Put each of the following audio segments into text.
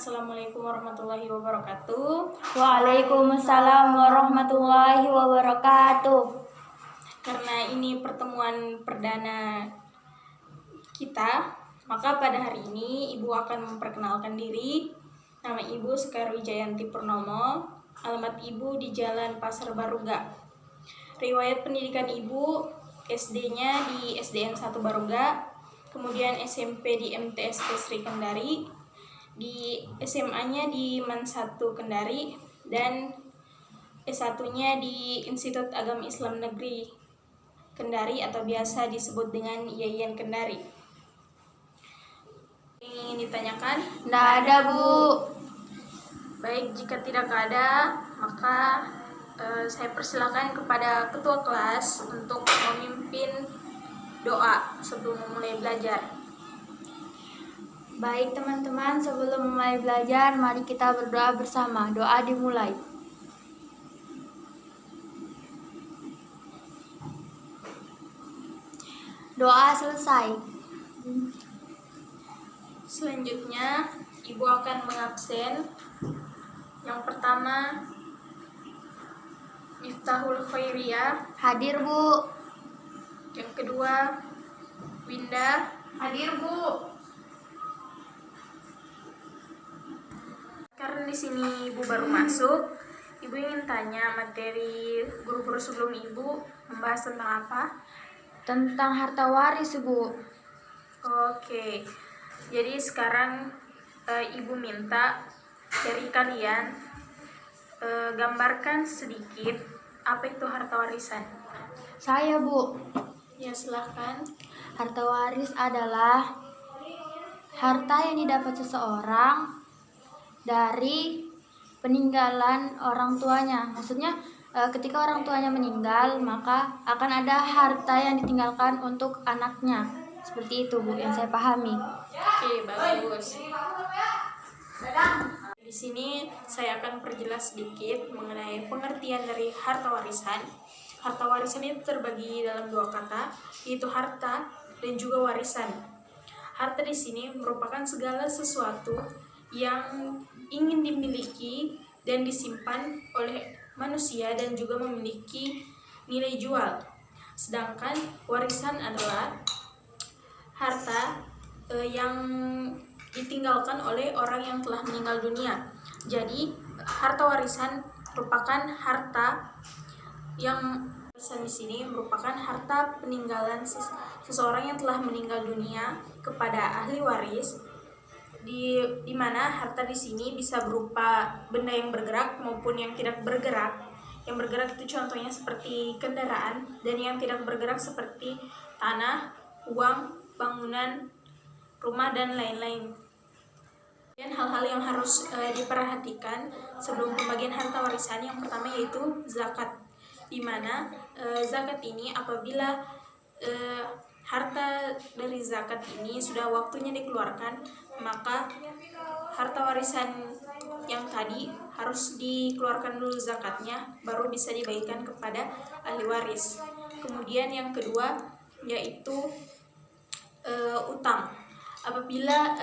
Assalamualaikum warahmatullahi wabarakatuh. Waalaikumsalam warahmatullahi wabarakatuh. Karena ini pertemuan perdana kita, maka pada hari ini Ibu akan memperkenalkan diri. Nama Ibu Sekar Wijayanti Purnomo, alamat Ibu di Jalan Pasar Baruga. Riwayat pendidikan Ibu, SD-nya di SDN 1 Baruga, kemudian SMP di MTSP Sri Kendari, di SMA-nya di MAN 1 Kendari, dan S1-nya di Institut Agama Islam Negeri Kendari atau biasa disebut dengan Yayan Kendari. Ingin ditanyakan? Nggak ada, Bu. Baik, jika tidak ada, maka saya persilakan kepada ketua kelas untuk memimpin doa sebelum memulai belajar. Baik teman-teman, sebelum mulai belajar, mari kita berdoa bersama. Doa dimulai. Doa selesai. Selanjutnya, Ibu akan mengabsen. Yang pertama, Miftahul Khairiyah. Hadir, Bu. Yang kedua, Winda. Hadir, Bu. Karena di sini Ibu baru masuk, Ibu ingin tanya materi guru-guru sebelum Ibu membahas tentang apa? Tentang harta waris, Bu. Oke, jadi sekarang Ibu minta dari kalian gambarkan sedikit apa itu harta warisan. Saya, Bu. Ya, silahkan. Harta waris adalah harta yang didapat seseorang dari peninggalan orang tuanya. Maksudnya ketika orang tuanya meninggal, maka akan ada harta yang ditinggalkan untuk anaknya. Seperti itu, Bu, yang saya pahami. Oke, bagus. Di sini saya akan perjelas sedikit mengenai pengertian dari harta warisan. Harta warisan itu terbagi dalam dua kata, yaitu harta dan juga warisan. Harta di sini merupakan segala sesuatu yang ingin dimiliki dan disimpan oleh manusia dan juga memiliki nilai jual. Sedangkan warisan adalah harta yang ditinggalkan oleh orang yang telah meninggal dunia. Jadi harta warisan merupakan harta yang di sini merupakan harta peninggalan seseorang yang telah meninggal dunia kepada ahli waris, di mana harta di sini bisa berupa benda yang bergerak maupun yang tidak bergerak. Yang bergerak itu contohnya seperti kendaraan, dan yang tidak bergerak seperti tanah, uang, bangunan, rumah, dan lain-lain. Dan hal-hal yang harus diperhatikan sebelum pembagian harta warisan, yang pertama yaitu zakat, di mana zakat ini apabila harta dari zakat ini sudah waktunya dikeluarkan, maka harta warisan yang tadi harus dikeluarkan dulu zakatnya, baru bisa dibagikan kepada ahli waris. Kemudian yang kedua yaitu utang. Apabila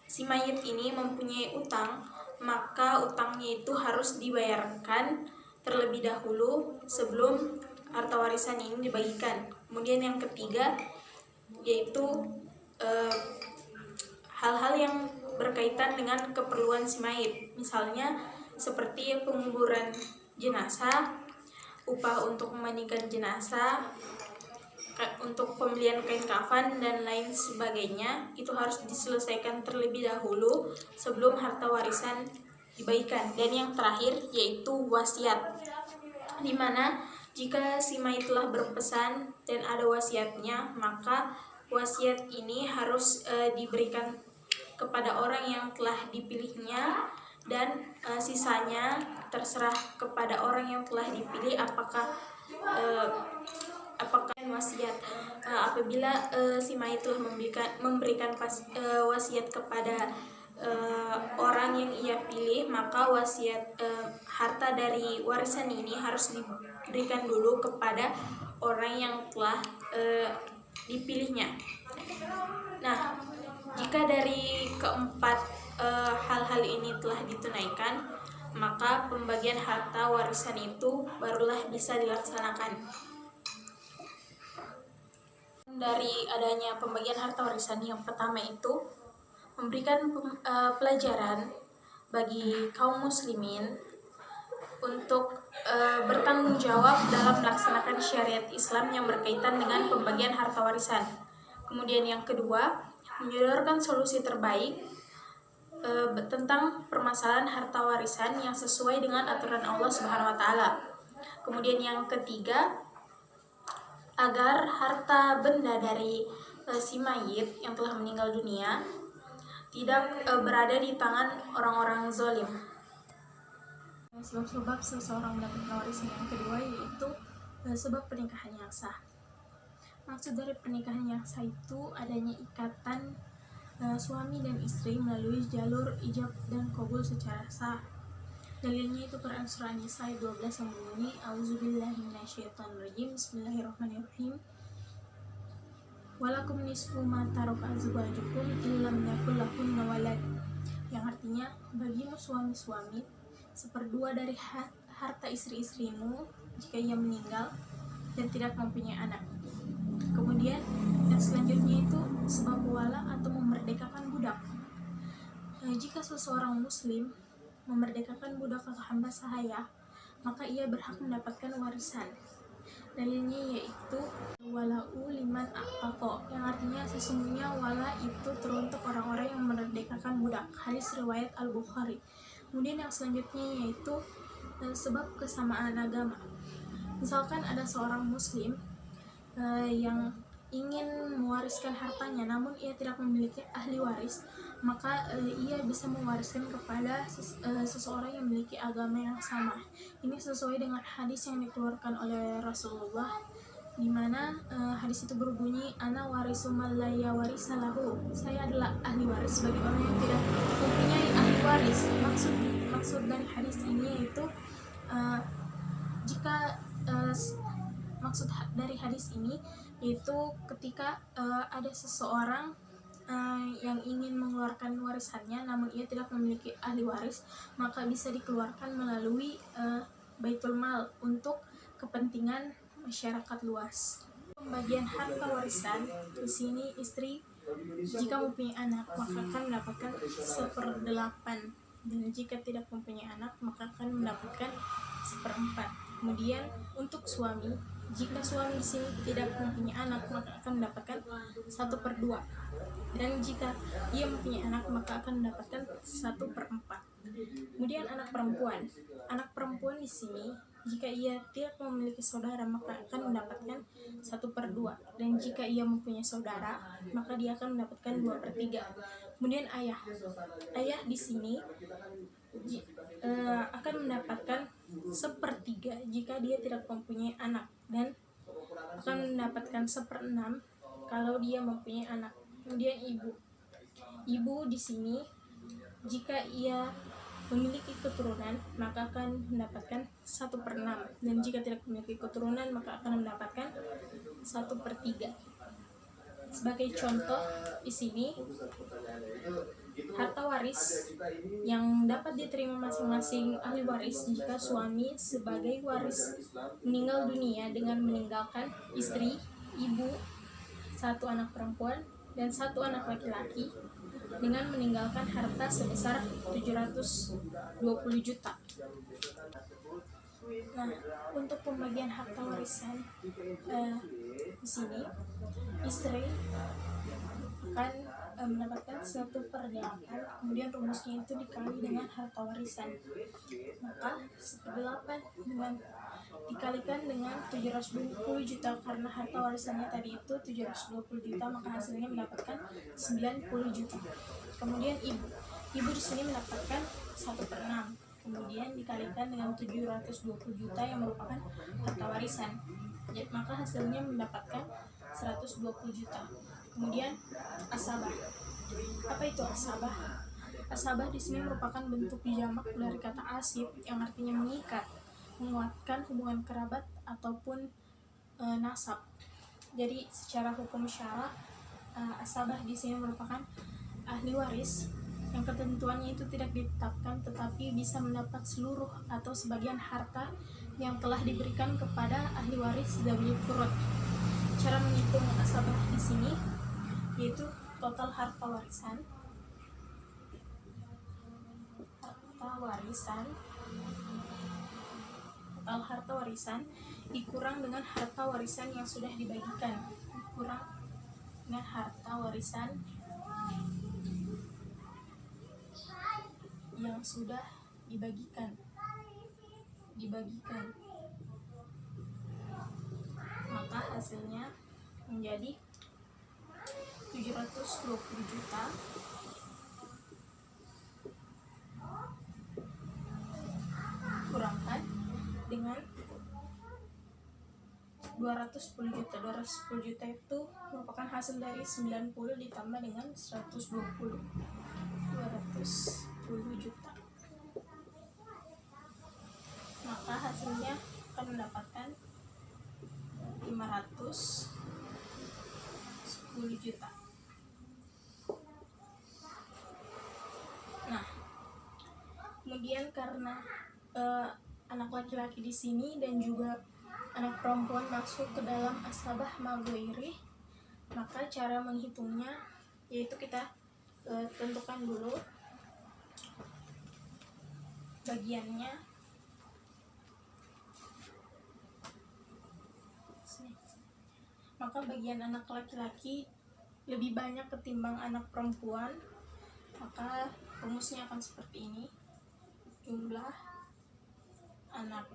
si mayit ini mempunyai utang, maka utangnya itu harus dibayarkan terlebih dahulu sebelum harta warisan ini dibagikan. Kemudian yang ketiga yaitu hal-hal yang berkaitan dengan keperluan si mayit, misalnya seperti penguburan jenazah, upah untuk memandikan jenazah, untuk pembelian kain kafan, dan lain sebagainya. Itu harus diselesaikan terlebih dahulu sebelum harta warisan dibagikan. Dan yang terakhir yaitu wasiat, di mana jika si mayit telah berpesan dan ada wasiatnya, maka wasiat ini harus diberikan kepada orang yang telah dipilihnya, dan sisanya terserah kepada orang yang telah dipilih apakah wasiat. Apabila si mayit telah memberikan wasiat kepada orang yang ia pilih, maka wasiat harta dari warisan ini harus diberikan dulu kepada orang yang telah dipilihnya. Nah, jika dari keempat hal-hal ini telah ditunaikan, maka pembagian harta warisan itu barulah bisa dilaksanakan. Dari adanya pembagian harta warisan, yang pertama itu memberikan pelajaran bagi kaum muslimin untuk bertanggung jawab dalam melaksanakan syariat Islam yang berkaitan dengan pembagian harta warisan. Kemudian yang kedua, menyodorkan solusi terbaik tentang permasalahan harta warisan yang sesuai dengan aturan Allah Subhanahu wa taala. Kemudian yang ketiga, agar harta benda dari si mayit yang telah meninggal dunia tidak berada di tangan orang-orang zalim. Sebab-sebab seseorang mendapatkan warisan yang kedua yaitu sebab pernikahan yang sah. Maksud dari pernikahan yang sah itu adanya ikatan suami dan istri melalui jalur ijab dan qabul secara sah. Dalilnya itu Quran surah An-Nisa ayat 12 yang berbunyi, A'udzubillahi minasyaitonirrajim, Bismillahirrahmanirrahim. Walakum nisfu ma taraka azwajukum illam yakul lahunna walad. Yang artinya, bagimu suami-suami seperdua dari harta istri-istrimu jika ia meninggal dan tidak mempunyai anak. Kemudian yang selanjutnya itu sebab wala atau memerdekakan budak. Jika seseorang muslim memerdekakan budak atau hamba sahaya, maka ia berhak mendapatkan warisan. Dalilnya yaitu walau liman a'taqa, yang artinya sesungguhnya wala itu teruntuk orang-orang yang memerdekakan budak. Hadis riwayat Al-Bukhari. Kemudian yang selanjutnya yaitu sebab kesamaan agama. Misalkan ada seorang muslim yang ingin mewariskan hartanya namun ia tidak memiliki ahli waris, maka ia bisa mewariskan kepada seseorang yang memiliki agama yang sama. Ini sesuai dengan hadis yang dikeluarkan oleh Rasulullah, di mana hadis itu berbunyi, ana warisu man la yawarisa lahu. Saya adalah ahli waris bagi orang yang tidak mempunyai ahli waris. Maksud dari hadis ini yaitu maksud dari hadis ini yaitu ketika ada seseorang yang ingin mengeluarkan warisannya namun ia tidak memiliki ahli waris, maka bisa dikeluarkan melalui Baitul Mal untuk kepentingan masyarakat luas. Pembagian harta warisan di sini, istri jika mempunyai anak maka akan mendapatkan 1/8, dan jika tidak mempunyai anak maka akan mendapatkan 1/4. Kemudian untuk suami, jika suami di sini tidak mempunyai anak maka akan mendapatkan 1/2, dan jika ia mempunyai anak maka akan mendapatkan 1/4. Kemudian anak perempuan di sini jika ia tidak memiliki saudara maka akan mendapatkan 1/2, dan jika ia mempunyai saudara maka dia akan mendapatkan 2/3. Kemudian ayah di sini akan mendapatkan 1/3 jika dia tidak mempunyai anak, dan akan mendapatkan 1/6 kalau dia mempunyai anak. Kemudian ibu di sini jika ia memiliki keturunan maka akan mendapatkan 1/6, dan jika tidak memiliki keturunan maka akan mendapatkan 1/3. Sebagai contoh di sini, harta waris yang dapat diterima masing-masing ahli waris jika suami sebagai waris meninggal dunia dengan meninggalkan istri, ibu, 1 anak perempuan dan 1 anak laki-laki, dengan meninggalkan harta sebesar 720 juta. Nah, untuk pembagian harta warisan di sini, istri akan mendapatkan 1/8, kemudian rumusnya itu dikali dengan harta warisan, maka 1/8 dikalikan dengan 720 juta, karena harta warisannya tadi itu 720 juta maka hasilnya mendapatkan 90 juta. Kemudian ibu di sini mendapatkan 1/6, kemudian dikalikan dengan 720 juta yang merupakan harta warisan, maka hasilnya mendapatkan 120 juta. Kemudian asabah. Apa itu asabah? Asabah di sini merupakan bentuk jamak dari kata asib yang artinya mengikat, menguatkan hubungan kerabat ataupun nasab. Jadi secara hukum syara, asabah di sini merupakan ahli waris yang ketentuannya itu tidak ditetapkan tetapi bisa mendapat seluruh atau sebagian harta yang telah diberikan kepada ahli waris zawil furud. Cara menghitung asabah di sini yaitu total harta warisan total harta warisan dikurang dengan harta warisan yang sudah dibagikan, maka hasilnya menjadi 720 juta kurangkan dengan 210 juta. 210 juta itu merupakan hasil dari 90 ditambah dengan 120. 210 juta. Maka hasilnya akan mendapatkan 510 juta. Nah, kemudian karena anak laki-laki di sini dan juga anak perempuan masuk ke dalam asabah maghairih, maka cara menghitungnya yaitu kita tentukan dulu bagiannya. Maka bagian anak laki-laki lebih banyak ketimbang anak perempuan, maka rumusnya akan seperti ini. Jumlah anak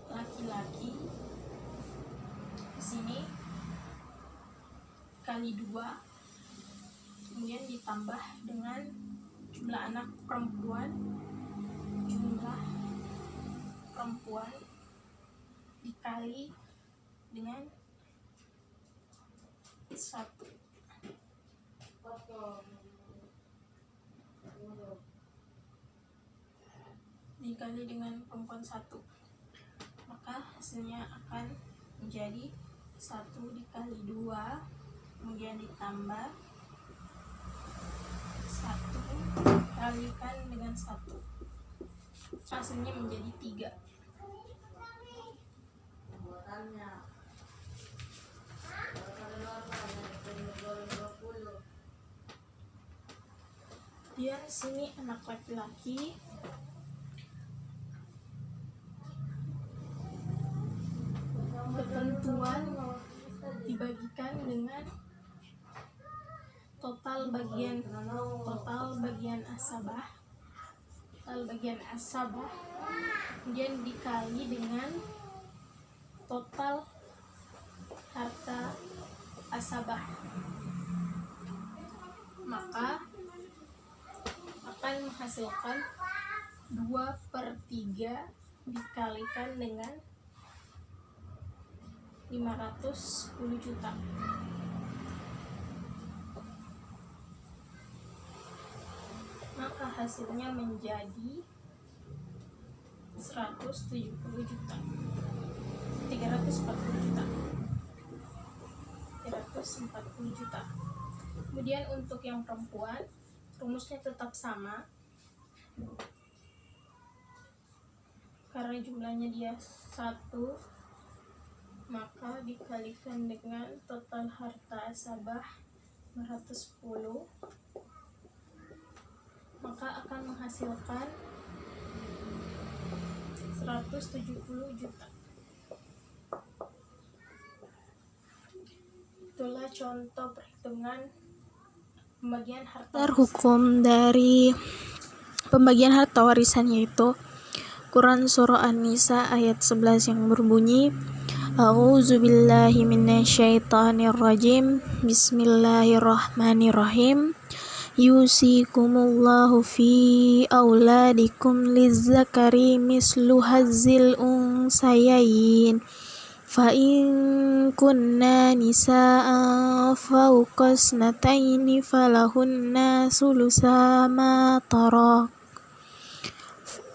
laki-laki di sini kali 2, kemudian ditambah dengan jumlah anak perempuan, dikali dengan 1. Dikali dengan perempuan 1, maka hasilnya akan menjadi 1 dikali 2, kemudian ditambah 1 kalikan dengan 1, hasilnya menjadi 3. Dia sini anak laki-laki ketentuan dibagikan dengan total bagian asabah, kemudian dikali dengan total harta asabah, maka akan menghasilkan 2/3 dikalikan dengan 510 juta. Maka hasilnya menjadi 340 juta. 340 juta. Kemudian untuk yang perempuan, rumusnya tetap sama. Karena jumlahnya dia 1, maka dikalikan dengan total harta asabah 510, maka akan menghasilkan 170 juta. Itulah contoh perhitungan pembagian harta Hukum dari pembagian harta warisan yaitu Quran Surah An-Nisa ayat 11 yang berbunyi A'udzubillahi minasyaitonirrajim. Bismillahirrahmanirrahim. Yusikumullahu fi auladikum lizzakari mislu hazzil unsayayin. Fa in kunna nisa'an fawqa snataini falahunna sulusa ma tarak.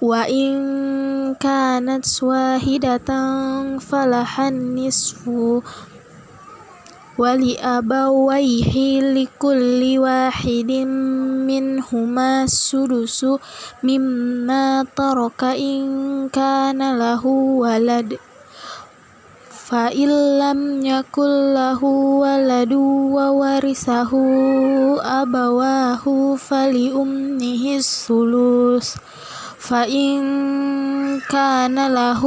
Wa in kanat wahidatan falahan nisfu ولأبويه لكل واحد منهما السدس مما ترك إن كان له ولد فإن لم يكن له ولد وورثه أبواه فلأمه الثلث فإن كان له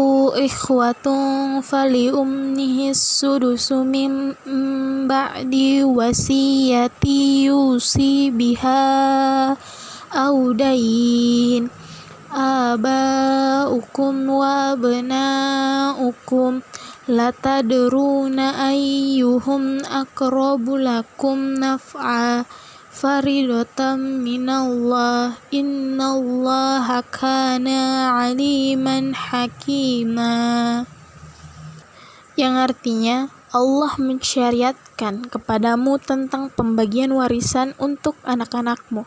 إخوة فلأمه السدس من بعد وصية يوصي بها أو دين آباؤكم وأبناؤكم لا تدرون أيهم أقرب لكم نفعا فريضة من الله إن الله كان عليما حكيما, yang artinya Allah mensyariatkan kepadamu tentang pembagian warisan untuk anak-anakmu,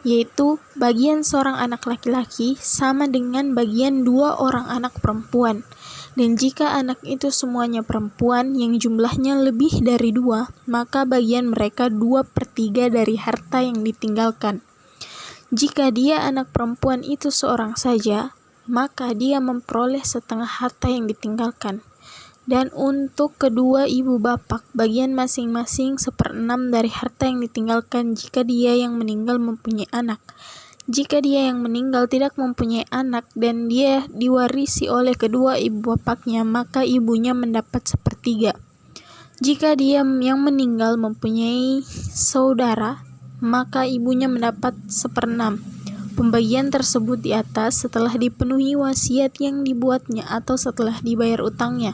yaitu bagian seorang anak laki-laki sama dengan bagian 2 orang anak perempuan. Dan jika anak itu semuanya perempuan yang jumlahnya lebih dari 2, maka bagian mereka 2/3 dari harta yang ditinggalkan. Jika dia anak perempuan itu seorang saja, maka dia memperoleh setengah harta yang ditinggalkan. Dan untuk kedua ibu bapak, bagian masing-masing 1/6 dari harta yang ditinggalkan jika dia yang meninggal mempunyai anak. Jika dia yang meninggal tidak mempunyai anak dan dia diwarisi oleh kedua ibu bapaknya, maka ibunya mendapat 1/3. Jika dia yang meninggal mempunyai saudara, maka ibunya mendapat 1/6. Pembagian tersebut di atas setelah dipenuhi wasiat yang dibuatnya atau setelah dibayar utangnya.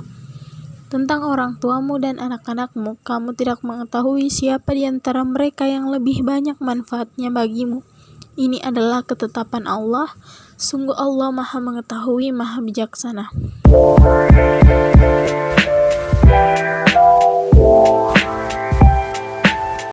Tentang orang tuamu dan anak-anakmu, kamu tidak mengetahui siapa di antara mereka yang lebih banyak manfaatnya bagimu. Ini adalah ketetapan Allah. Sungguh Allah Maha Mengetahui, Maha Bijaksana.